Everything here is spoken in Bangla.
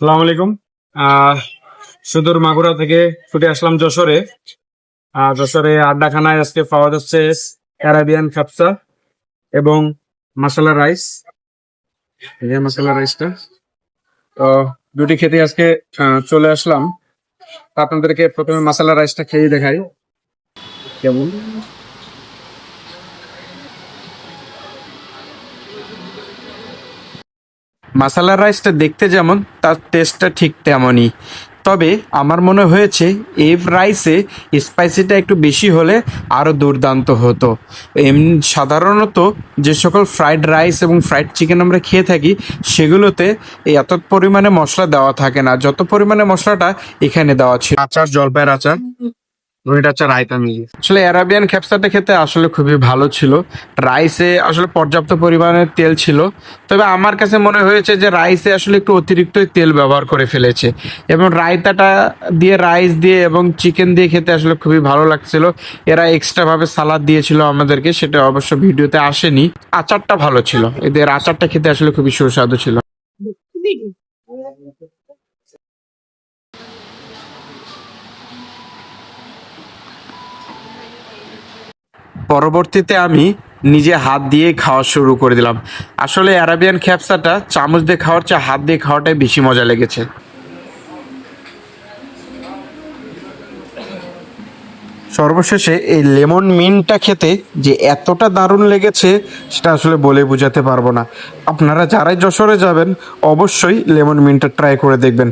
সালাম আলাইকুম। আহ সুদূর মাগুরা থেকে ছুটে আসলাম যশোরে। যশোরে আড্ডাখানায় আজকে পাওয়া যাচ্ছে অ্যারাবিয়ান খাপসা এবং মাসালা রাইস। এই যে মাসালা রাইসটা, তো দুটি খেতে আজকে চলে আসলাম। তো আপনাদেরকে প্রথমে মাসালা রাইসটা খেয়ে দেখাই কেমন। মাসালা রাইসটা দেখতে যেমন তার টেস্টটা ঠিক তেমনই। তবে আমার মনে হয়েছে এই রাইসে স্পাইসিটা একটু বেশি হলে আরও দুর্দান্ত হতো। সাধারণত যে সকল ফ্রাইড রাইস এবং ফ্রাইড চিকেন আমরা খেয়ে থাকি সেগুলোতে এত পরিমাণে মশলা দেওয়া থাকে না, যত পরিমাণে মশলাটা এখানে দেওয়া ছিল। আচার, জলপাইয়ের আচার, রুইট আচার, রায়তা মিলিয়ে। আসলে অ্যারাবিয়ান খ্যাপসাটা খেতে আসলে খুবই ভালো ছিল। রাইসে আসলে পর্যাপ্ত পরিমাণে তেল ছিল, তবে আমার কাছে মনে হয়েছে যে রাইসে আসলে একটু অতিরিক্তই তেল ব্যবহার করে ফেলেছে। এবং রায়তাটা দিয়ে, রাইস দিয়ে এবং চিকেন দিয়ে খেতে আসলে খুবই ভালো লাগছিল। এরা এক্সট্রাভাবে সালাদ দিয়েছিল আমাদেরকে, সেটা অবশ্য ভিডিওতে আসেনি। আচারটা ভালো ছিল, এদের আচারটা খেতে আসলে খুবই সুস্বাদু ছিল। পরবর্তীতে আমি নিজে হাত দিয়ে খাওয়া শুরু করে দিলাম। আসলে অ্যারাবিয়ান খ্যাপসাটা চামচ দিয়ে খাওয়ার চেয়ে হাত দিয়ে খাওয়াটাই বেশি মজা লেগেছে। সর্বশেষে এই লেমন মিন্টটা খেতে যে এতটা দারুণ লেগেছে সেটা আসলে বলে বোঝাতে পারবো না। আপনারা যারাই যশোরে যাবেন অবশ্যই লেমন মিন্টটা ট্রাই করে দেখবেন।